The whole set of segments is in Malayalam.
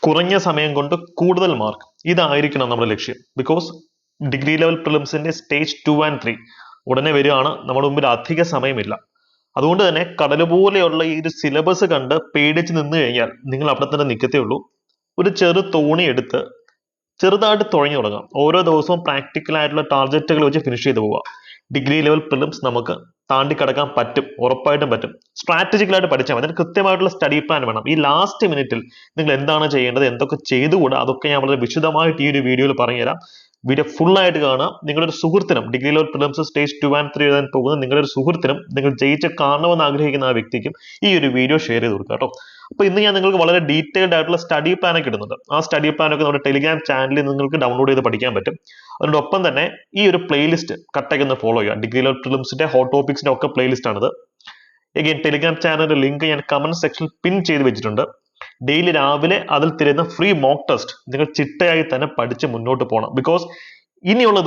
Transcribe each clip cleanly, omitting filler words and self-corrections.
കുറഞ്ഞ സമയം കൊണ്ട് കൂടുതൽ മാർക്ക്, ഇതായിരിക്കണം നമ്മുടെ ലക്ഷ്യം. ബിക്കോസ് ഡിഗ്രി ലെവൽ പ്രിലിംസിന്റെ സ്റ്റേജ് 2 and 3 ഉടനെ വരികയാണ്. നമ്മുടെ മുമ്പിൽ അധിക സമയമില്ല. അതുകൊണ്ട് തന്നെ കടലുപോലെയുള്ള ഈ ഒരു സിലബസ് കണ്ട് പേടിച്ച് നിന്ന് കഴിഞ്ഞാൽ നിങ്ങൾ അവിടെ തന്നെ നിൽക്കത്തേ ഉള്ളൂ. ഒരു ചെറു തോണി എടുത്ത് ചെറുതായിട്ട് തുഴഞ്ഞു തുടങ്ങാം. ഓരോ ദിവസവും പ്രാക്ടിക്കൽ ആയിട്ടുള്ള ടാർഗറ്റുകൾ വെച്ച് ഫിനിഷ് ചെയ്ത് പോവുക. ഡിഗ്രി ലെവൽ പ്രിലിംസ് നമുക്ക് താണ്ടി കടക്കാൻ പറ്റും, ഉറപ്പായിട്ടും പറ്റും. സ്ട്രാറ്റജിക്കലായിട്ട് പഠിച്ചാൽ മതി. അതിന് കൃത്യമായിട്ടുള്ള സ്റ്റഡി പ്ലാൻ വേണം. ഈ ലാസ്റ്റ് മിനിറ്റിൽ നിങ്ങൾ എന്താണ് ചെയ്യേണ്ടത്, എന്തൊക്കെ ചെയ്തുകൂടാ, അതൊക്കെ ഞാൻ വളരെ വിശദമായിട്ട് ഈ ഒരു വീഡിയോയിൽ പറഞ്ഞുതരാം. വീഡിയോ ഫുൾ ആയിട്ട് കാണുക. നിങ്ങളുടെ സുഹൃത്തിനും degree level prelims stage 2 and 3 എഴുതാൻ പോകുന്ന നിങ്ങളുടെ ഒരു സുഹൃത്തിനും, നിങ്ങൾ ജയിച്ച് കാണണമെന്ന് ആഗ്രഹിക്കുന്ന ആ വ്യക്തിക്കും ഈ ഒരു വീഡിയോ ഷെയർ ചെയ്ത് കൊടുക്കുക കേട്ടോ. അപ്പൊ ഇന്ന് ഞാൻ നിങ്ങൾക്ക് വളരെ ഡീറ്റെയിൽഡ് ആയിട്ടുള്ള സ്റ്റഡി പ്ലാൻ ഒക്കെ ഇടുന്നുണ്ട്. ആ സ്റ്റഡി പ്ലാൻ ഒക്കെ നമ്മുടെ ടെലിഗ്രാം ചാനലിൽ നിങ്ങൾക്ക് ഡൗൺലോഡ് ചെയ്ത് പഠിക്കാൻ പറ്റും. അതിനോടൊപ്പം തന്നെ ഈ ഒരു പ്ലേലിസ്റ്റ് കട്ടൊക്കെ ഒന്ന് ഫോളോ ചെയ്യുക. ഡിഗ്രി ലെവൽ പ്രിലിംസിന്റെ ഹോട്ട് ടോപ്പിക്സിന്റെ ഒക്കെ പ്ലേലിസ്റ്റ് ആണിത്. എഗെയിൻ ടെലിഗ്രാം ചാനലിന്റെ ലിങ്ക് ഞാൻ കമന്റ് സെക്ഷനിൽ പിൻ ചെയ്ത് വെച്ചിട്ടുണ്ട്. ഡെയിലി രാവിലെ അതിൽ തരുന്ന ഫ്രീ മോക്ക് ടെസ്റ്റ് നിങ്ങൾ ചിട്ടയായി തന്നെ പഠിച്ച് മുന്നോട്ട് പോകണം. ബിക്കോസ് ഇനിയുള്ള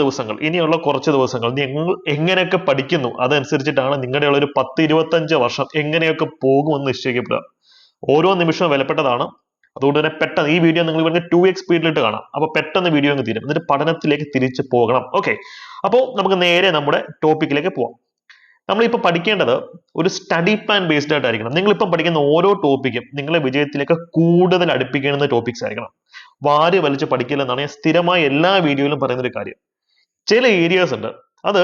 കുറച്ച് ദിവസങ്ങൾ നിങ്ങൾ എങ്ങനെയൊക്കെ പഠിക്കുന്നു അതനുസരിച്ചിട്ടാണ് നിങ്ങളുടെ ഒരു 10-25 വർഷം എങ്ങനെയൊക്കെ പോകുമെന്ന് നിശ്ചയിക്കപ്പെടുക. ഓരോ നിമിഷവും വിലപ്പെട്ടതാണ്. അതുകൊണ്ട് തന്നെ പെട്ടെന്ന് ഈ വീഡിയോ നിങ്ങൾ ഇവർക്ക് 2x സ്പീഡിലിട്ട് കാണാം. അപ്പൊ പെട്ടെന്ന് വീഡിയോ അങ്ങ് തീരും. എന്നിട്ട് പഠനത്തിലേക്ക് തിരിച്ചു പോകണം. ഓക്കെ, അപ്പോൾ നമുക്ക് നേരെ നമ്മുടെ ടോപ്പിക്കിലേക്ക് പോവാം. നമ്മളിപ്പോൾ പഠിക്കേണ്ടത് ഒരു സ്റ്റഡി പ്ലാൻ ബേസ്ഡ് ആയിട്ടായിരിക്കണം. നിങ്ങളിപ്പം പഠിക്കുന്ന ഓരോ ടോപ്പിക്കും നിങ്ങളെ വിജയത്തിലേക്ക് കൂടുതൽ അടുപ്പിക്കുന്ന ടോപ്പിക്സ് ആയിരിക്കണം. വാരി വലിച്ച് പഠിക്കില്ല എന്നാണ് ഞാൻ സ്ഥിരമായി എല്ലാ വീഡിയോയിലും പറയുന്ന ഒരു കാര്യം. ചില ഏരിയാസ് ഉണ്ട്, അത്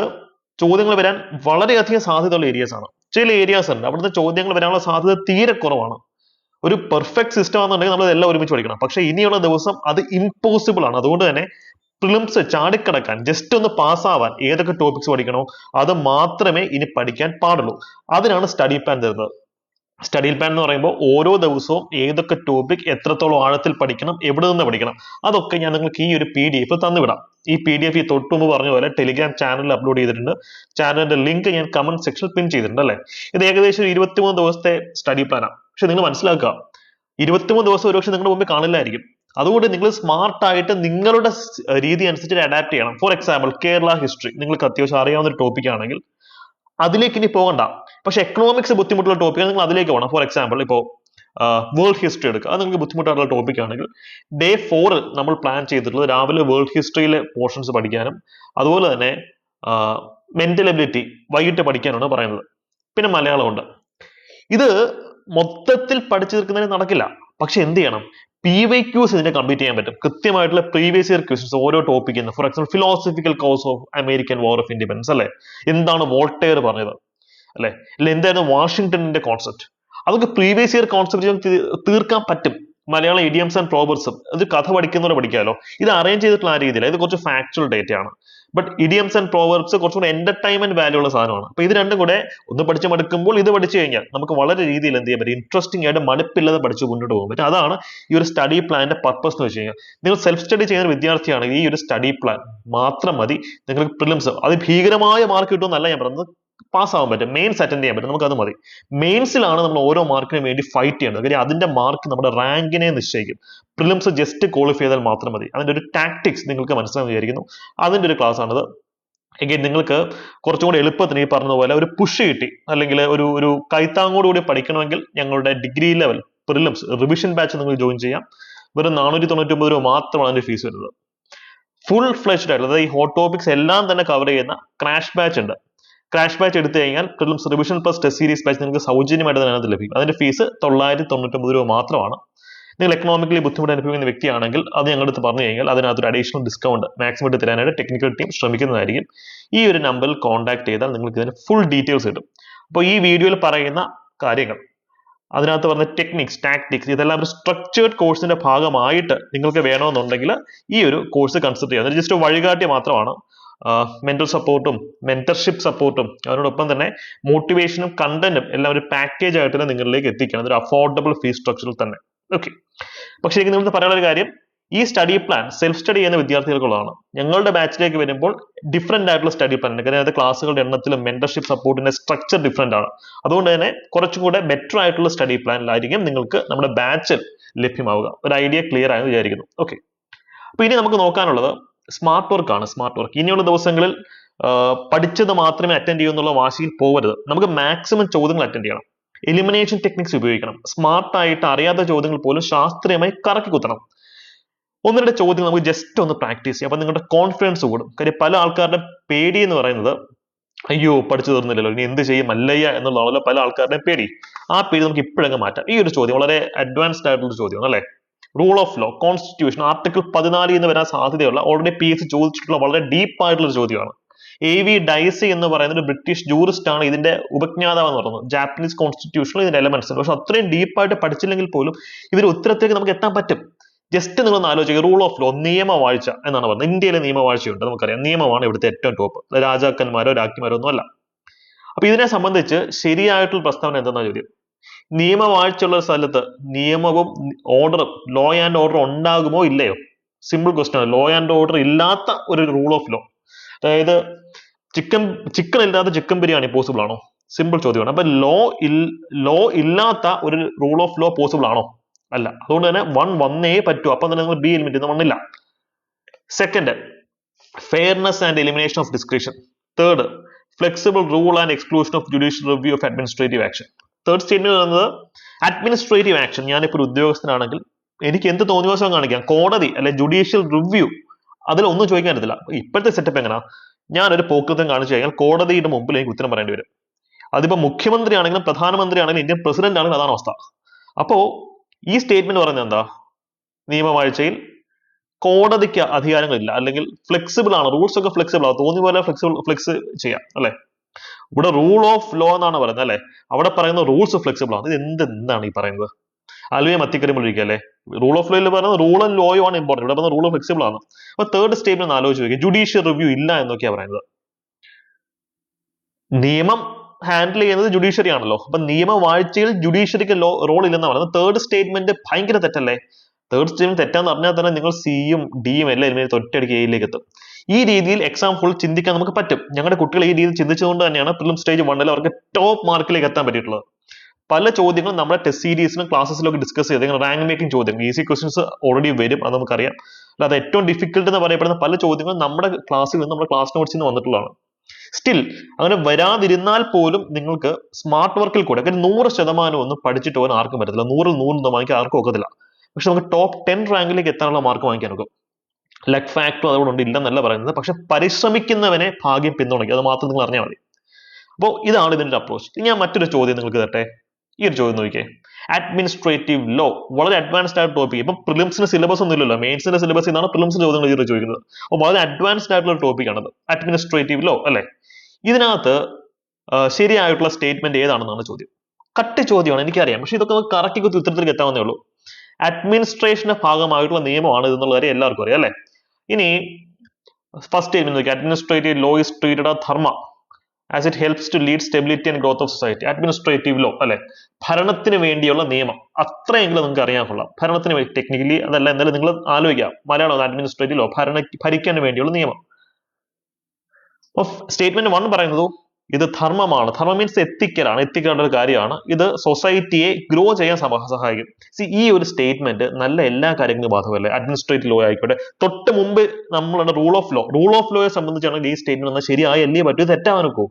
ചോദ്യങ്ങൾ വരാൻ വളരെയധികം സാധ്യതയുള്ള ഏരിയാസ് ആണ്. ചില ഏരിയാസ് ഉണ്ട് അവിടുത്തെ ചോദ്യങ്ങൾ വരാനുള്ള സാധ്യത തീരെ കുറവാണ്. ഒരു പെർഫെക്റ്റ് സിസ്റ്റം ആണെന്നുണ്ടെങ്കിൽ നമ്മൾ എല്ലാം ഒരുമിച്ച് പഠിക്കണം. പക്ഷെ ഇനിയുള്ള ദിവസം അത് ഇമ്പോസിബിൾ ആണ്. അതുകൊണ്ട് തന്നെ പ്രിലിംസ് ചാടിക്കടക്കാൻ, ജസ്റ്റ് ഒന്ന് പാസ്സാവാൻ ഏതൊക്കെ ടോപ്പിക്സ് പഠിക്കണോ അത് മാത്രമേ ഇനി പഠിക്കാൻ പാടുള്ളൂ. അതിനാണ് സ്റ്റഡി പ്ലാൻ തരുന്നത്. സ്റ്റഡി പ്ലാൻ എന്ന് പറയുമ്പോൾ ഓരോ ദിവസവും ഏതൊക്കെ ടോപ്പിക് എത്രത്തോളം ആഴത്തിൽ പഠിക്കണം, എവിടെ നിന്ന് പഠിക്കണം, അതൊക്കെ ഞാൻ നിങ്ങൾക്ക് ഈ ഒരു PDF തന്നുവിടാം. ഈ PDF ഈ തൊട്ട് മുമ്പ് പറഞ്ഞ പോലെ ടെലിഗ്രാം ചാനലിൽ അപ്ലോഡ് ചെയ്തിട്ടുണ്ട്. ചാനലിന്റെ ലിങ്ക് ഞാൻ കമന്റ് സെക്ഷനിൽ പിൻ ചെയ്തിട്ടുണ്ട് അല്ലേ. ഇത് ഏകദേശം 23 ദിവസത്തെ സ്റ്റഡി പ്ലാനാണ്. പക്ഷെ നിങ്ങൾ മനസ്സിലാക്കുക, 23 ദിവസം ഒരുപക്ഷെ നിങ്ങളുടെ മുമ്പിൽ കാണില്ലായിരിക്കും. അതുകൊണ്ട് നിങ്ങൾ സ്മാർട്ട് ആയിട്ട് നിങ്ങളുടെ രീതി അനുസരിച്ച് അഡാപ്റ്റ് ചെയ്യണം. ഫോർ എക്സാമ്പിൾ കേരള ഹിസ്റ്ററി നിങ്ങൾക്ക് അത്യാവശ്യം അറിയാവുന്ന ഒരു ടോപ്പിക് ആണെങ്കിൽ അതിലേക്ക് ഇനി പോകണ്ട. പക്ഷെ എക്കണോമിക്സ് ബുദ്ധിമുട്ടുള്ള ടോപ്പിക്കാണ്, നിങ്ങൾ അതിലേക്ക് പോകണം. ഫോർ എക്സാമ്പിൾ ഇപ്പോൾ വേൾഡ് ഹിസ്റ്ററി എടുക്കുക, അത് നിങ്ങൾക്ക് ബുദ്ധിമുട്ടായിട്ടുള്ള ടോപ്പിക് ആണെങ്കിൽ ഡേ 4 നമ്മൾ പ്ലാൻ ചെയ്തിട്ടുള്ളത് രാവിലെ വേൾഡ് ഹിസ്റ്ററിയിലെ പോർഷൻസ് പഠിക്കാനും അതുപോലെ തന്നെ മെന്റൽ എബിലിറ്റി വൈകിട്ട് പഠിക്കാനാണ് പറയുന്നത്. പിന്നെ മലയാളമുണ്ട്. ഇത് മൊത്തത്തിൽ പഠിച്ചു തീർക്കുന്നതിന് നടക്കില്ല. പക്ഷെ എന്ത് ചെയ്യണം, PYQs ഇതിനെ കംപ്ലീറ്റ് ചെയ്യാൻ പറ്റും. കൃത്യമായിട്ടുള്ള പ്രീവിയസ് ഇയർ ക്വസ്റ്റ്യൻസ് ഓരോ ടോപ്പിക്കിൽ നിന്ന്. For example philosophical cause of American war of independence അല്ലെ, എന്താണ് വോൾട്ടയർ പറഞ്ഞത് അല്ലെ, അല്ലെ എന്തായിരുന്നു വാഷിംഗ്ടണിന്റെ കോൺസെപ്റ്റ്, അതൊക്കെ പ്രീവിയസ് ഇയർ കോൺസെപ്റ്റ് തീർക്കാൻ പറ്റും. മലയാളം ഇഡിയംസ് ആൻഡ് പ്രോവർബ്സ് ഇത് കഥ പഠിക്കുന്നവരെ പഠിക്കാമല്ലോ. ഇത് അറേഞ്ച് ചെയ്തിട്ടുള്ള ആ രീതിയില്ല, ഇത് കുറച്ച് ഫാക്ച്വൽ ഡേറ്റ ആണ്. ബട്ട് ഇഡിയംസ് ആൻഡ് പ്രോവർബ്സ് കുറച്ചുകൂടെ എന്റർടൈൻമെന്റ് വാല്യൂ ഉള്ള സാധനമാണ്. അപ്പൊ ഇത് രണ്ടും കൂടെ ഒന്ന് പഠിച്ച് മടുക്കുമ്പോൾ ഇത് പഠിച്ചു കഴിഞ്ഞാൽ നമുക്ക് വളരെ രീതിയിൽ എന്ത് ചെയ്യാൻ പറ്റും, ഇൻട്രസ്റ്റിംഗ് ആയിട്ട് മടുപ്പില്ലാതെ പഠിച്ചു മുന്നോട്ട് പോകാൻ പറ്റും. അതാണ് ഈ ഒരു സ്റ്റഡി പ്ലാന്റെ പർപ്പസ് എന്ന് വെച്ച് കഴിഞ്ഞാൽ, നിങ്ങൾ സെൽഫ് സ്റ്റഡി ചെയ്യുന്ന ഒരു വിദ്യാർത്ഥിയാണെങ്കിൽ ഈ ഒരു സ്റ്റഡി പ്ലാൻ മാത്രം മതി. നിങ്ങൾക്ക് പ്രിലിംസ് അത് ഭീകരമായ മാർക്ക് കിട്ടുമെന്നല്ല ഞാൻ പറയുന്നത്, പാസ്സാവാൻ പറ്റും, മെയിൻസ് അറ്റൻഡ് ചെയ്യാൻ പറ്റും, നമുക്ക് അത് മതി. മെയിൻസിലാണ് നമ്മൾ ഓരോ മാർക്കിനും വേണ്ടി ഫൈറ്റ് ചെയ്യേണ്ടത്. കാര്യം അതിന്റെ മാർക്ക് നമ്മുടെ റാങ്കിനെ നിശ്ചയിക്കും. പ്രിലിംസ് ജസ്റ്റ് ക്വാളിഫൈ ചെയ്താൽ മാത്രം മതി. അതിന്റെ ഒരു ടാക്ടിക്സ് നിങ്ങൾക്ക് മനസ്സിലാണെന്ന് വിചാരിക്കുന്നു. അതിന്റെ ഒരു ക്ലാസ് ആണിത്. എങ്കിൽ നിങ്ങൾക്ക് കുറച്ചും കൂടി എളുപ്പത്തിന് ഈ പറഞ്ഞതുപോലെ ഒരു പുഷ് കിട്ടി, അല്ലെങ്കിൽ ഒരു കൈത്താങ്ങോടുകൂടി പഠിക്കണമെങ്കിൽ ഞങ്ങളുടെ degree level prelims revision batch നിങ്ങൾ ജോയിൻ ചെയ്യാം. വെറും 499 രൂപ മാത്രമാണ് അതിന്റെ ഫീസ് വരുന്നത്. ഫുൾ ഫ്ലെഷ്ഡ് ആയിട്ടുള്ള, അതായത് ഈ ഹോട്ട് ടോപ്പിക്സ് എല്ലാം തന്നെ കവർ ചെയ്യുന്ന ക്രാഷ് ബാച്ച് ഉണ്ട്. ക്രാഷ് ബാച്ച് എടുത്തു കഴിഞ്ഞാൽ prelims revision plus test series batch നിങ്ങൾക്ക് സൗജന്യമായിട്ട് അതിനകത്ത് ലഭിക്കും. അതിന്റെ ഫീസ് 999 രൂപ മാത്രമാണ്. നിങ്ങൾ എക്കണോമിക്കലി ബുദ്ധിമുട്ട് അനുഭവിക്കുന്ന വ്യക്തിയാണെങ്കിൽ അത് ഞങ്ങളുടെ അടുത്ത് പറഞ്ഞു കഴിഞ്ഞാൽ അതിനകത്തൊരു അഡീഷണൽ ഡിസ്കൗണ്ട് മാക്സിമം ഇട്ട് തരാനായിട്ട് ടെക്നിക്കൽ ടീം ശ്രമിക്കുന്നതായിരിക്കും. ഈ ഒരു നമ്പറിൽ കോൺടാക്ട് ചെയ്താൽ നിങ്ങൾക്ക് ഇതിന് ഫുൾ ഡീറ്റെയിൽസ് കിട്ടും. അപ്പോൾ ഈ വീഡിയോയിൽ പറയുന്ന കാര്യങ്ങൾ, അതിനകത്ത് പറഞ്ഞ ടെക്നിക്സ്, ടാക്ടിക്സ്, ഇതെല്ലാം ഒരു സ്ട്രക്ചേർഡ് കോഴ്സിന്റെ ഭാഗമായിട്ട് നിങ്ങൾക്ക് വേണമെന്നുണ്ടെങ്കിൽ ഈ ഒരു കോഴ്സ് കൺസിഡർ ചെയ്യാം. ജസ്റ്റ് വഴികാട്ടി മാത്രമാണ്. മെന്റൽ സപ്പോർട്ടും മെന്റർഷിപ്പ് സപ്പോർട്ടും അതിനോടൊപ്പം തന്നെ മോട്ടിവേഷനും കണ്ടന്റും എല്ലാം ഒരു പാക്കേജ് ആയിട്ട് തന്നെ നിങ്ങളിലേക്ക് എത്തിക്കണം. ഒരു അഫോർഡബിൾ ഫീസ് സ്ട്രക്ചറിൽ തന്നെ. ഓക്കെ, പക്ഷേ എനിക്ക് നിങ്ങൾക്ക് പറയാനുള്ള ഒരു കാര്യം, ഈ സ്റ്റഡി പ്ലാൻ സെൽഫ് സ്റ്റഡി ചെയ്യുന്ന വിദ്യാർത്ഥികൾക്കുള്ളതാണ്. ഞങ്ങളുടെ ബാച്ചിലേക്ക് വരുമ്പോൾ ഡിഫറെന്റ് ആയിട്ടുള്ള സ്റ്റഡി പ്ലാൻ ഉണ്ട്. കാരണം ക്ലാസ്സുകളുടെ എണ്ണത്തിലും മെന്റർഷിപ്പ് സപ്പോർട്ടിന്റെ സ്ട്രക്ചർ ഡിഫറെന്റ് ആണ്. അതുകൊണ്ട് തന്നെ കുറച്ചും കൂടെ ബെറ്റർ ആയിട്ടുള്ള സ്റ്റഡി പ്ലാനിലായിരിക്കും നിങ്ങൾക്ക് നമ്മുടെ ബാച്ചിൽ ലഭ്യമാവുക. ഒരു ഐഡിയ ക്ലിയർ ആയെന്ന് വിചാരിക്കുന്നു. ഓക്കെ, അപ്പൊ ഇനി നമുക്ക് നോക്കാനുള്ളത് സ്മാർട്ട് വർക്ക് ആണ്. സ്മാർട്ട് വർക്ക് ഇനിയുള്ള ദിവസങ്ങളിൽ പഠിച്ചത് മാത്രമേ അറ്റൻഡ് ചെയ്യൂ എന്നുള്ള വാശിയിൽ പോകരുത്. നമുക്ക് മാക്സിമം ചോദ്യങ്ങൾ അറ്റൻഡ് ചെയ്യണം. എലിമിനേഷൻ ടെക്നിക്സ് ഉപയോഗിക്കണം. സ്മാർട്ടായിട്ട് അറിയാത്ത ചോദ്യങ്ങൾ പോലും ശാസ്ത്രീയമായി കറക്കി കുത്തണം. ഒന്ന് രണ്ട് ചോദ്യങ്ങൾ നമുക്ക് ജസ്റ്റ് ഒന്ന് പ്രാക്ടീസ് ചെയ്യാം. അപ്പൊ നിങ്ങളുടെ കോൺഫിഡൻസ് കൂടും. കാര്യം പല ആൾക്കാരുടെ പേടി എന്ന് പറയുന്നത് അയ്യോ പഠിച്ചു തീർന്നില്ലല്ലോ ഇനി എന്ത് ചെയ്യും മല്ലയ്യ എന്നുള്ളതാണല്ലോ പല ആൾക്കാരുടെയും പേടി. ആ പേടി നമുക്ക് ഇപ്പോഴങ്ങ് മാറ്റാം. ഈ ഒരു ചോദ്യം വളരെ അഡ്വാൻസ്ഡ് ആയിട്ടുള്ള ചോദ്യമാണ് അല്ലെ. Rule of law, constitution, article 14 എന്ന് വരാൻ സാധ്യതയുള്ള ഓൾറെഡി PSC ചോദിച്ചിട്ടുള്ള വളരെ ഡീപ്പ് ആയിട്ടുള്ള ഒരു ചോദ്യമാണ്. AV ഡൈസി എന്ന് പറയുന്ന ഒരു ബ്രിട്ടീഷ് ജൂറിസ്റ്റ് ആണ് ഇതിന്റെ ഉപജ്ഞാതാവ് എന്ന് പറയുന്നത്. ജാപ്പനീസ് കോൺസ്റ്റിറ്റ്യൂഷനിൽ ഇതിന്റെ എലമെന്റ്സ് ഉണ്ട്. പക്ഷെ അത്രയും ഡീപ്പായിട്ട് പഠിച്ചില്ലെങ്കിൽ പോലും ഇതിന്റെ ഉത്തരത്തിലേക്ക് നമുക്ക് എത്താൻ പറ്റും. ജസ്റ്റ് നിങ്ങളൊന്ന് ആലോചിക്കുക. റൂൾ ഓഫ് ലോ, നിയമവാഴ്ച എന്നാണ് പറയുന്നത്. ഇന്ത്യയിലെ നിയമവാഴ്ചയുണ്ട്, നമുക്കറിയാം. നിയമമാണ് ഇവിടുത്തെ ഏറ്റവും ടോപ്പ്. രാജാക്കന്മാരോ രാജ്ഞിമാരോ ഒന്നും അല്ല. അപ്പൊ ഇതിനെ സംബന്ധിച്ച് ശരിയായിട്ടുള്ള പ്രസ്താവന എന്താണെന്ന ചോദ്യം. നിയമവാഴ്ചയുള്ള ഒരു സ്ഥലത്ത് നിയമവും ഓർഡറും ലോ ആൻഡ് ഓർഡർ ഉണ്ടാകുമോ ഇല്ലയോ? സിമ്പിൾ ക്വസ്റ്റ്യൻ ആണ്. ലോ ആൻഡ് ഓർഡർ ഇല്ലാത്ത ഒരു റൂൾ ഓഫ് ലോ, അതായത് ചിക്കൻ ഇല്ലാത്ത ചിക്കൻ ബിരിയാണി പോസിബിൾ ആണോ? സിമ്പിൾ ചോദ്യമാണ്. അപ്പൊ ലോ ഇല്ലാത്ത ഒരു റൂൾ ഓഫ് ലോ പോസിബിൾ ആണോ? അല്ല. അതുകൊണ്ട് തന്നെ 1 വന്നേ പറ്റൂ. അപ്പം തന്നെ നിങ്ങൾ B എലിമിനേറ്റ് ചെയ്യുന്ന 1 ഇല്ല. Second, fairness and elimination of description. Third, flexible rule and exclusion of judicial review of administrative action. Third statement പറയുന്നത് അഡ്മിനിസ്ട്രേറ്റീവ് ആക്ഷൻ. ഞാനിപ്പോൾ ഒരു ഉദ്യോഗസ്ഥനാണെങ്കിൽ എനിക്ക് എന്ത് തോന്നിവാസം കാണിക്കാം. കോടതി അല്ലെ ജുഡീഷ്യൽ റിവ്യൂ അതിലൊന്നും ചോദിക്കാൻ പറ്റത്തില്ല. ഇപ്പോഴത്തെ സെറ്റപ്പ് എങ്ങനെയാ? ഞാനൊരു പോക്കൃത്തം കാണിച്ചു കഴിഞ്ഞാൽ കോടതിയുടെ മുമ്പിൽ എനിക്ക് ഉത്തരം പറയേണ്ടി വരും. അതിപ്പോ മുഖ്യമന്ത്രി ആണെങ്കിലും പ്രധാനമന്ത്രി ആണെങ്കിലും ഇന്ത്യൻ പ്രസിഡന്റ് ആണെങ്കിലും അതാണ് അവസ്ഥ. അപ്പോ ഈ സ്റ്റേറ്റ്മെന്റ് പറയുന്നത് എന്താ? നിയമവാഴ്ചയിൽ കോടതിക്ക് അധികാരങ്ങളില്ല, അല്ലെങ്കിൽ ഫ്ലെക്സിബിൾ ആണ്, റൂൾസ് ഒക്കെ ഫ്ലെക്സിബിൾ ആണ്, തോന്നിയ പോലെ ഫ്ലെക്സ് ചെയ്യാം അല്ലെ. ഇവിടെ റൂൾ ഓഫ് ലോ എന്നാണ് പറയുന്നത് അല്ലെ. അവിടെ പറയുന്ന റൂൾസ് ഫ്ലെക്സിബിൾ ആണ്. ഇത് എന്താണ് ഈ പറയുന്നത്? അലുവയെ മത്തിക്കറി മുഴിക്കുക അല്ലെ. റൂൾ ഓഫ് ലോയിൽ പറയുന്നത് റൂൾ ആൻഡ് ലോയും ആണ് ഇമ്പോർട്ടന്റ്. ഇവിടെ പറയുന്നത് റൂൾ ഫ്ലെക്സിബിൾ ആണ്. അപ്പൊ തേർഡ് സ്റ്റേറ്റ്മെന്റ് ഒന്ന് ആലോചിച്ച് നോക്കിയാൽ ജുഡീഷ്യൽ റിവ്യൂ ഇല്ല എന്നൊക്കെയാണ് പറയുന്നത്. നിയമം ഹാൻഡിൽ ചെയ്യുന്നത് ജുഡീഷ്യറി ആണല്ലോ. അപ്പൊ നിയമവാഴ്ചയിൽ ജുഡീഷ്യറിക്ക് റോൾ ഇല്ലെന്ന് പറയുന്നത് തേർഡ് സ്റ്റേറ്റ്മെന്റ് ഭയങ്കര തെറ്റല്ലേ? തേർഡ് സ്റ്റേറ്റ്മെന്റ് തെറ്റാന്ന് പറഞ്ഞാൽ തന്നെ നിങ്ങൾ സിയും ഡിയും എല്ലാം എലിമിനേറ്റ് ഒറ്റയടിക്ക് എയിലേക്ക് എത്തും. ഈ രീതിയിൽ എക്സാം ഫുൾ ചിന്തിക്കാൻ നമുക്ക് പറ്റും. ഞങ്ങളുടെ കുട്ടികൾ ഈ രീതിയിൽ ചിന്തിച്ചുകൊണ്ട് തന്നെയാണ് പ്രിലിം സ്റ്റേജ് 1 അവർക്ക് ടോപ്പ് മാർക്കിലേക്ക് എത്താൻ പറ്റിയിട്ടുള്ളത്. പല ചോദ്യങ്ങളും നമ്മുടെ ടെസ്റ്റ് സീരീസിലും ക്ലാസ്സസിലൊക്കെ ഡിസ്കസ് ചെയ്ത് റാങ്ക് മേക്കിംഗ് ചോദ്യങ്ങൾ, ഈസി ക്വസ്റ്റൻസ് ഓൾറെഡി വരും, അത് നമുക്കറിയാം. അല്ലാതെ ഏറ്റവും ഡിഫിക്കൽട്ട് എന്ന് പറയപ്പെടുന്ന പല ചോദ്യങ്ങളും നമ്മുടെ ക്ലാസ്സിൽ നിന്ന് നമ്മുടെ ക്ലാസ് നോട്ട്സിൽ നിന്ന് വന്നിട്ടുള്ളതാണ്. സ്റ്റിൽ അങ്ങനെ വരാതിരുന്നാൽ പോലും നിങ്ങൾക്ക് സ്മാർട്ട് വർക്കിൽ കൂടെ 100% ഒന്നും പഠിച്ചിട്ട് പോകാൻ ആർക്കും പറ്റത്തില്ല. 100ൽ 100 വാങ്ങിക്കാൻ ആർക്കും ഒക്കത്തില്ല. പക്ഷെ നമുക്ക് ടോപ്പ് 10 റാങ്കിലേക്ക് എത്താനുള്ള മാർക്ക് വാങ്ങിക്കാൻ ഒക്കും. ലക്ക് ഫാക്ടർ അതുകൊണ്ട് ഇല്ലെന്നല്ല പറയുന്നത്. പക്ഷെ പരിശ്രമിക്കുന്നവനെ ഭാഗ്യം പിന്തുണയ്ക്കും. അത് മാത്രം നിങ്ങൾ അറിഞ്ഞാൽ മതി. അപ്പോൾ ഇതാണ് ഇതിന്റെ അപ്രോച്ച്. ഞാൻ മറ്റൊരു ചോദ്യം നിങ്ങൾക്ക് തരട്ടെ. ഈ ഒരു ചോദ്യം നോക്കിയേ. അഡ്മിനിസ്ട്രേറ്റീവ് ലോ, വളരെ അഡ്വാൻസ്ഡ് ആയിട്ട് ടോപ്പിക്. ഇപ്പൊ പ്രിലിംസിന് സിലബസ് ഒന്നും ഇല്ലല്ലോ. മെയിൻസിന്റെ സിലബസ് ഇതാണ് പ്രിലിംസിന്റെ ചോദ്യങ്ങൾ ഈ ചോദിക്കുന്നത്. അപ്പോൾ വളരെ അഡ്വാൻസ്ഡ് ആയിട്ടുള്ള ഒരു ടോപ്പിക് ആണത് അഡ്മിനിസ്ട്രേറ്റീവ് ലോ അല്ലെ. ഇതിനകത്ത് ശരിയായിട്ടുള്ള സ്റ്റേറ്റ്മെന്റ് ഏതാണെന്നാണ് ചോദ്യം. കട്ടി ചോദ്യമാണ് എനിക്കറിയാം. പക്ഷെ ഇതൊക്കെ നമുക്ക് കറക്റ്റ് കുത്തി ഉത്തരത്തിലേക്ക് എത്താവുന്നേ ഉള്ളൂ. അഡ്മിനിസ്ട്രേഷന്റെ ഭാഗമായിട്ടുള്ള നിയമമാണ് ഇതെന്നുള്ള കാര്യം എല്ലാവർക്കും അറിയാം അല്ലെ. ഇനി ഫസ്റ്റ് സ്റ്റേറ്റ്മെന്റ് നോക്കി. Administrative law is treated as dharma as it helps to lead stability and growth of society. Administrative law അല്ലെ, ഭരണത്തിന് വേണ്ടിയുള്ള നിയമം. അത്രയെങ്കിലും നിങ്ങൾക്ക് അറിയാൻ കൊള്ളാം. ഭരണത്തിന് വേണ്ടി, ടെക്നിക്കലി അതല്ല, എന്തായാലും നിങ്ങൾ ആലോചിക്കാം. മലയാളം അഡ്മിനിസ്ട്രേറ്റീവ് ലോ, ഭരിക്കാൻ വേണ്ടിയുള്ള നിയമം. സ്റ്റേറ്റ്മെന്റ് 1 പറയുന്നത് ഇത് ധർമ്മമാണ്. ധർമ്മം മീൻസ് എത്തിക്കലാണ്, എത്തിക്കേണ്ട ഒരു കാര്യമാണ്. ഇത് സൊസൈറ്റിയെ ഗ്രോ ചെയ്യാൻ സഹായിക്കും. ഈ ഒരു സ്റ്റേറ്റ്മെന്റ് നല്ല എല്ലാ കാര്യങ്ങളും ബാധകമല്ലേ. അഡ്മിനിസ്ട്രേറ്റീവ് ലോ ആയിക്കോട്ടെ. തൊട്ട് മുമ്പ് നമ്മളുടെ റൂൾ ഓഫ് ലോയെ സംബന്ധിച്ചാണെങ്കിൽ ഈ സ്റ്റേറ്റ്മെന്റ് ശരിയായല്ലേ പറ്റൂ, തെറ്റാവാനൊക്കോ?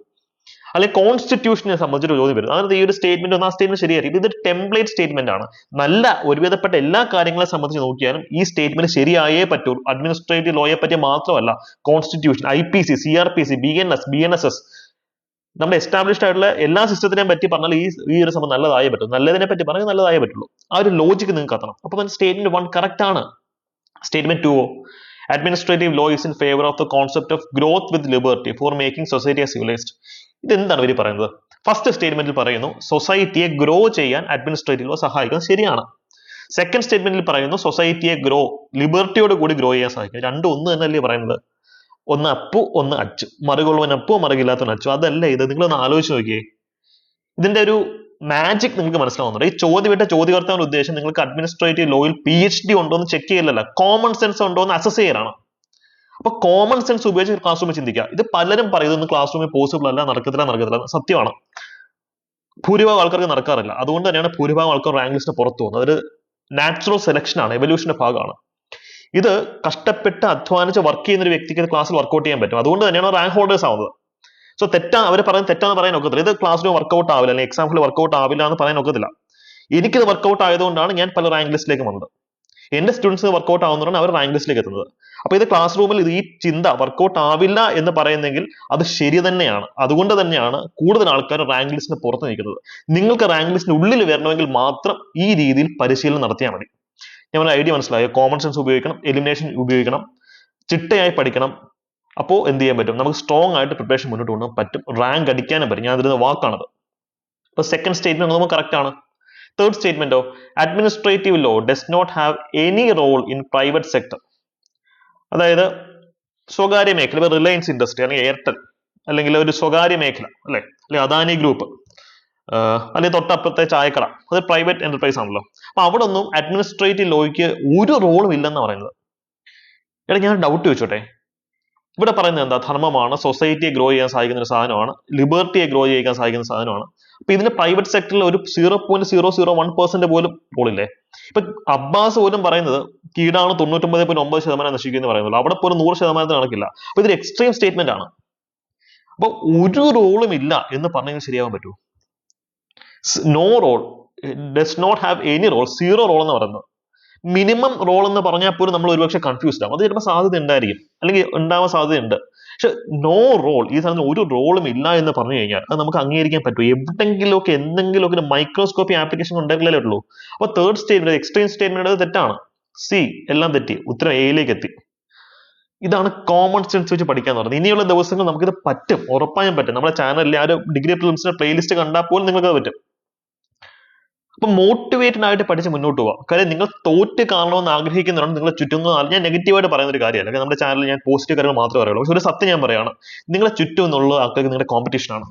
അല്ലെങ്കിൽ കോൺസ്റ്റിറ്റ്യൂഷനെ സംബന്ധിച്ചൊരു ചോദ്യം വരും. അതായത് ഈ ഒരു സ്റ്റേറ്റ്മെന്റ് ആ സ്റ്റേറ്റ്മെന്റ് ശരിയായിരിക്കും. ഇതൊരു ടെംപ്ലേറ്റ് സ്റ്റേറ്റ്മെന്റ് ആണ്. നല്ല ഒരുവിധപ്പെട്ട എല്ലാ കാര്യങ്ങളെ സംബന്ധിച്ച് നോക്കിയാലും ഈ സ്റ്റേറ്റ്മെന്റ് ശരിയായേ പറ്റൂ. അഡ്മിനിസ്ട്രേറ്റീവ് ലോയെ പറ്റി മാത്രമല്ല, കോൺസ്റ്റിറ്റ്യൂഷൻ, IPC, CRPC, BNS, നമ്മുടെ എസ്റ്റാബ്ലിഷ്ഡ് ആയിട്ടുള്ള എല്ലാ സിസ്റ്റത്തിനെയും പറ്റി പറഞ്ഞാൽ ഈ ഒരു സംഭവം നല്ലതായേ പറ്റും. നല്ലതിനെ പറ്റി പറഞ്ഞാൽ നല്ലതായേ പറ്റുള്ളൂ. ആ ഒരു ലോജിക്ക് നിങ്ങൾക്ക് എത്തണം. അപ്പൊ സ്റ്റേറ്റ്മെന്റ് 1 കറക്റ്റ് ആണ്. Statement 2 administrative law is in favour of the concept of growth with liberty for making society civilised. ഇതെന്താണ് ഇവർ പറയുന്നത്? ഫസ്റ്റ് സ്റ്റേറ്റ്മെന്റിൽ പറയുന്നു സൊസൈറ്റിയെ ഗ്രോ ചെയ്യാൻ അഡ്മിനിസ്ട്രേറ്റീവ് ലോ സഹായിക്കുന്നത്, ശരിയാണ്. സെക്കൻഡ് സ്റ്റേറ്റ്മെന്റിൽ പറയുന്നു സൊസൈറ്റിയെ ലിബർട്ടിയോട് കൂടി ഗ്രോ ചെയ്യാൻ സഹായിക്കും. രണ്ടും ഒന്ന് തന്നെയല്ലേ പറയുന്നത്? ഒന്ന് അപ്പു ഒന്ന് അച്ചു, മറുകൊള്ളുവൻ അപ്പു മറുകില്ലാത്തവൻ അച്ചു. അതല്ല ഇത്. നിങ്ങളൊന്ന് ആലോചിച്ച് നോക്കിയേ. ഇതിന്റെ ഒരു മാജിക് നിങ്ങൾക്ക് മനസ്സിലാവുന്നുണ്ട്. ഈ ചോദ്യകർത്താവിന്റെ ഉദ്ദേശം നിങ്ങൾക്ക് അഡ്മിനിസ്ട്രേറ്റീവ് ലോയിൽ PhD ഉണ്ടോ എന്ന് ചെക്ക് ചെയ്യലല്ല, കോമൺ സെൻസ് ഉണ്ടോ എന്ന് അസസ് ചെയ്യലാണ്. അപ്പൊ കോമൺ സെൻസ് ഉപയോഗിച്ച് ക്ലാസ് റൂമിൽ ചിന്തിക്കുക. ഇത് പലരും പറയുന്നത് ക്ലാസ് റൂമിൽ പോസിബിൾ അല്ല, നടക്കത്തില്ല. സത്യമാണ്. ഭൂരിഭാഗം ആൾക്കാർക്ക് നടക്കാറില്ല. അതുകൊണ്ട് തന്നെയാണ് ഭൂരിഭാഗം ആൾക്കാർ റാങ്ക് ലിസ്റ്റ് പുറത്തു പോകുന്നത്. അതൊരു നാച്ചുറൽ സെലക്ഷൻ ആണ്, എവല്യൂഷന്റെ ഭാഗമാണ്. ഇത് കഷ്ടപ്പെട്ട് അധ്വാനിച്ച് വർക്ക് ചെയ്യുന്ന ഒരു വ്യക്തിക്ക് ക്ലാസ്സിൽ വർക്ക്ഔട്ട് ചെയ്യാൻ പറ്റും. അതുകൊണ്ട് തന്നെയാണ് റാങ്ക് ഹോൾഡേഴ്സ് ആവുന്നത്. സോ അവർ പറയുന്നത് തെറ്റാന്ന് പറയാൻ ഒക്കത്തില്ല. ഇത് ക്ലാസ്സിൽ വർക്കൗട്ട് ആവില്ല, അല്ലെങ്കിൽ എക്സാമ്പിൾ വർക്കൗട്ട് ആവില്ല എന്ന് പറയാൻ ഒക്കത്തില്ല. എനിക്കിത് വർക്കൗട്ട് ആയതുകൊണ്ടാണ് ഞാൻ പല റാങ്ക് ലിസ്റ്റിലേക്ക് വന്നത്. എന്റെ സ്റ്റുഡൻസ് വർക്കൗട്ട് ആവുന്നതാണ് അവർ റാങ്ക് ലിസ്റ്റിലേക്ക് എത്തുന്നത്. അപ്പൊ ഇത് ക്ലാസ് റൂമിൽ ഈ ചിന്ത വർക്കൗട്ട് ആവില്ല എന്ന് പറയുന്നെങ്കിൽ അത് ശരി തന്നെയാണ്. അതുകൊണ്ട് തന്നെയാണ് കൂടുതൽ ആൾക്കാർ റാങ്ക് ലിസ്റ്റിന് പുറത്ത് നിൽക്കുന്നത്. നിങ്ങൾക്ക് റാങ്ക് ലിസ്റ്റിന് ഉള്ളിൽ വരണമെങ്കിൽ മാത്രം ഈ രീതിയിൽ പരിശീലനം നടത്തിയാൽ മതി. ഞാൻ ഐഡിയ മനസ്സിലായോ? കോമൺ സെൻസ് ഉപയോഗിക്കണം, എലിമിനേഷൻ ഉപയോഗിക്കണം, ചിട്ടയായി പഠിക്കണം. അപ്പോൾ എന്ത് ചെയ്യാൻ പറ്റും? നമുക്ക് സ്ട്രോങ് ആയിട്ട് പ്രിപ്പറേഷൻ മുന്നോട്ട് കൊണ്ടുപോകാൻ പറ്റും, റാങ്ക് അടിക്കാനും പറ്റും. ഞാൻ അതിരുന്ന വാക്കാണത്. അപ്പൊ സെക്കൻഡ് സ്റ്റേറ്റ്മെന്റ് നമുക്ക് കറക്റ്റ് ആണ്. തേർഡ് സ്റ്റേറ്റ്മെന്റോ, administrative law does not have any role in private sector. അതായത് സ്വകാര്യ മേഖല, ഇപ്പൊ റിലയൻസ് ഇൻഡസ്ട്രി അല്ലെങ്കിൽ എയർടെൽ അല്ലെങ്കിൽ ഒരു സ്വകാര്യ മേഖല അല്ലെ, അല്ലെങ്കിൽ അദാനി ഗ്രൂപ്പ്, അല്ലെങ്കിൽ തൊട്ടപ്പുറത്തെ ചായക്കട, അത് പ്രൈവറ്റ് എന്റർപ്രൈസ് ആണല്ലോ. അപ്പൊ അവിടെ ഒന്നും അഡ്മിനിസ്ട്രേറ്റീവ് ലോയ്ക്ക് ഒരു റോളും ഇല്ലെന്ന് പറയുന്നത്. എടാ ഞാൻ ഡൗട്ട് ചോദിച്ചോട്ടെ, ഇവിടെ പറയുന്നത് എന്താ? ധർമ്മമാണ്, സൊസൈറ്റിയെ ഗ്രോ ചെയ്യാൻ സഹായിക്കുന്ന ഒരു സാധനമാണ്, ലിബർട്ടിയെ ഗ്രോ ചെയ്യാൻ സഹായിക്കുന്ന സാധനമാണ്. അപ്പൊ ഇതിന് പ്രൈവറ്റ് സെക്ടറിൽ ഒരു 0.001% പോലും റോളില്ലേ? ഇപ്പൊ അബ്ബാസ് പോലും പറയുന്നത് കീടാണ് 99.9% നശിക്കുമെന്ന് പറയുന്നത്, അവിടെ പോലും 100% കണക്കില്ല. അപ്പൊ ഇതൊരു എക്സ്ട്രീം സ്റ്റേറ്റ്മെന്റ് ആണ്. അപ്പൊ ഒരു റോളും ഇല്ല എന്ന് പറഞ്ഞാൽ ശരിയാവാൻ പറ്റൂ? No role, does not have any role, 0 role എന്ന് പറയുന്നത്. മിനിമം റോൾ എന്ന് പറഞ്ഞാൽ പോലും നമ്മൾ ഒരുപക്ഷെ കൺഫ്യൂസ്ഡ് ആവും. അത് ചിലപ്പോൾ സാധ്യത ഉണ്ടായിരിക്കും, അല്ലെങ്കിൽ ഉണ്ടാവാൻ സാധ്യതയുണ്ട്. പക്ഷെ നോ റോൾ, ഈ സാധനം ഒരു റോളും ഇല്ല എന്ന് പറഞ്ഞു കഴിഞ്ഞാൽ അത് നമുക്ക് അംഗീകരിക്കാൻ പറ്റും. എവിടെങ്കിലുമൊക്കെ എന്തെങ്കിലുമൊക്കെ ഒരു മൈക്രോസ്കോപ്പി ആപ്ലിക്കേഷൻ ഉണ്ടെങ്കിലേ ഉള്ളൂ. അപ്പൊ തേർഡ് സ്റ്റേറ്റ്മെന്റ്, എക്സ്ട്രീം സ്റ്റേറ്റ്മെന്റ് തെറ്റാണ്. സി, എല്ലാം തെറ്റി, ഉത്തരം എയിലേക്ക് എത്തി. ഇതാണ് കോമൺ സെൻസ് വെച്ച് പഠിക്കാൻ പറയുന്നത്. ഇനിയുള്ള ദിവസങ്ങൾ നമുക്കിത് പറ്റും, ഉറപ്പായും പറ്റും. നമ്മുടെ ചാനലിൽ ആ ഒരു ഡിഗ്രി പ്രിലിംസിന്റെ പ്ലേലിസ്റ്റ് കണ്ടാൽ പോലും നിങ്ങൾക്ക് പറ്റും. അപ്പൊ മോട്ടിവേറ്റഡ് ആയിട്ട് പഠിച്ച് മുന്നോട്ട് പോവാം. കാര്യം നിങ്ങൾ തോറ്റ് കാണണമെന്ന് ആഗ്രഹിക്കുന്നവരാണ് നിങ്ങളെ ചുറ്റും. ഞാൻ നെഗറ്റീവായിട്ട് പറയുന്ന ഒരു കാര്യമല്ല, നമ്മുടെ ചാനലിൽ ഞാൻ പോസിറ്റീവ് കാര്യങ്ങൾ മാത്രമേ പറയുള്ളൂ. പക്ഷെ ഒരു സത്യം ഞാൻ പറയാണ്, നിങ്ങളെ ചുറ്റും എന്നുള്ള ആൾക്കാർക്ക് നിങ്ങളുടെ കോമ്പറ്റീഷൻ ആണ്.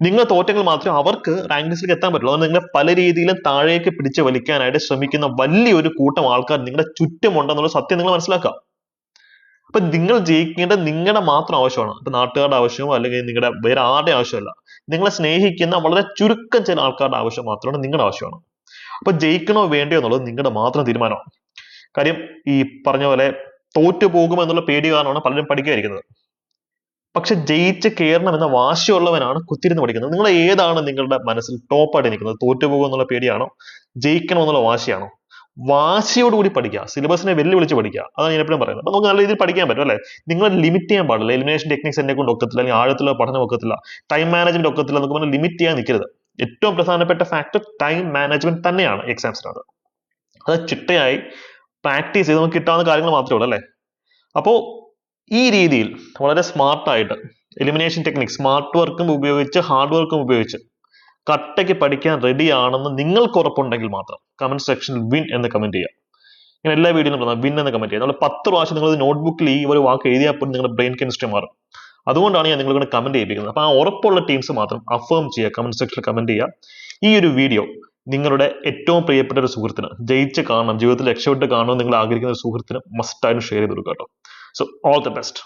നിങ്ങൾ തോറ്റെങ്കിൽ മാത്രമേ അവർക്ക് റാങ്ക് ലിസ്റ്റിലേക്ക് എത്താൻ പറ്റുള്ളൂ. അതുകൊണ്ട് നിങ്ങളെ പല രീതിയിലും താഴേക്ക് പിടിച്ച് വലിക്കാനായിട്ട് ശ്രമിക്കുന്ന വലിയൊരു കൂട്ടം ആൾക്കാർ നിങ്ങളുടെ ചുറ്റുമുണ്ടെന്നുള്ള സത്യം നിങ്ങൾ മനസ്സിലാക്കുക. അപ്പൊ നിങ്ങൾ ജയിക്കേണ്ടത് നിങ്ങളുടെ മാത്രം ആവശ്യമാണ്. ഇപ്പൊ നാട്ടുകാരുടെ ആവശ്യമോ അല്ലെങ്കിൽ നിങ്ങളുടെ വേറെ ആരുടെ ആവശ്യമല്ല. നിങ്ങളെ സ്നേഹിക്കുന്ന വളരെ ചുരുക്കം ചില ആൾക്കാരുടെ ആവശ്യം മാത്രമാണ് നിങ്ങളുടെ ആവശ്യമാണ്. അപ്പൊ ജയിക്കണോ വേണ്ടയോ എന്നുള്ളത് നിങ്ങളുടെ മാത്രം തീരുമാനമാണ്. കാര്യം ഈ പറഞ്ഞ പോലെ തോറ്റു പോകും എന്നുള്ള പേടി കാരണമാണ് പലരും പഠിക്കാതിരിക്കുന്നത്. പക്ഷെ ജയിച്ച് കയറണം എന്ന വാശിയുള്ളവനാണ് കുത്തിരുന്ന് പഠിക്കുന്നത്. നിങ്ങൾ ഏതാണ് നിങ്ങളുടെ മനസ്സിൽ ടോപ്പായിട്ട് നിൽക്കുന്നത്? തോറ്റുപോകും എന്നുള്ള പേടിയാണോ, ജയിക്കണം എന്നുള്ള വാശിയാണോ? വാശിയോടുകൂടി പഠിക്കുക, സിലബസിനെ വെല്ലുവിളിച്ച് പഠിക്കുക. അതാണ് ഞാൻ എപ്പോഴും പറയുന്നത്. അപ്പൊ നമുക്ക് നല്ല രീതിയിൽ പഠിക്കാൻ പറ്റും അല്ലെ? നിങ്ങൾ ലിമിറ്റ് ചെയ്യാൻ പാടില്ല. എലിമിനേഷൻ ടെക്നിക്സ് എന്നെ കൊണ്ട് ഒക്കത്തില്ല, അല്ലെങ്കിൽ ആഴത്തിലുള്ള പഠനം ഒക്കത്തില്ല, ടൈം മാനേജ്മെന്റ് ഒക്കത്തില്ല എന്നൊക്കെ പറഞ്ഞാൽ ലിമിറ്റ് ചെയ്യാൻ നിൽക്കരുത്. ഏറ്റവും പ്രധാനപ്പെട്ട ഫാക്ടർ ടൈം മാനേജ്മെന്റ് തന്നെയാണ് എക്സാംസിനകത്ത്. അത് ചിട്ടയായി പ്രാക്ടീസ് ചെയ്ത് നമുക്ക് കിട്ടാവുന്ന കാര്യങ്ങൾ മാത്രമേ ഉള്ളൂ അല്ലെ? അപ്പോ ഈ രീതിയിൽ വളരെ സ്മാർട്ടായിട്ട് എലിമിനേഷൻ ടെക്നിക് സ്മാർട്ട് വർക്കും ഉപയോഗിച്ച് ഹാർഡ് വർക്കും ഉപയോഗിച്ച് കട്ടയ്ക്ക് പഠിക്കാൻ റെഡി ആണെന്ന് നിങ്ങൾക്ക് ഉറപ്പുണ്ടെങ്കിൽ മാത്രം കമന്റ് സെക്ഷനിൽ വിൻ എന്ന് കമന്റ് ചെയ്യുക. ഞാൻ എല്ലാ വീഡിയോയിലും പറഞ്ഞാൽ വിൻ എന്ന് കമന്റ് ചെയ്യുക. നമ്മൾ 10 പ്രാവശ്യം നിങ്ങൾ നോട്ട്ബുക്കിൽ ഈ ഒരു വാക്ക് എഴുതിയാൽ പോലും നിങ്ങളുടെ ബ്രെയിൻ കെമിസ്ട്രി മാറും. അതുകൊണ്ടാണ് ഞാൻ നിങ്ങളെ കമന്റ് ചെയ്യിപ്പിക്കുന്നത്. അപ്പൊ ആ ഉറപ്പുള്ള ടീംസ് മാത്രം അഫേം ചെയ്യുക, കമന്റ് സെക്ഷനിൽ കമന്റ് ചെയ്യുക. ഈ ഒരു വീഡിയോ നിങ്ങളുടെ ഏറ്റവും പ്രിയപ്പെട്ട ഒരു സുഹൃത്തിന്, ജയിച്ച് കാണണം, ജീവിതത്തിൽ രക്ഷപ്പെട്ട് കാണണം നിങ്ങൾ ആഗ്രഹിക്കുന്ന ഒരു സുഹൃത്തിന് മസ്റ്റായിട്ടും ഷെയർ ചെയ്ത് കൊടുക്കുക കേട്ടോ. So all the best.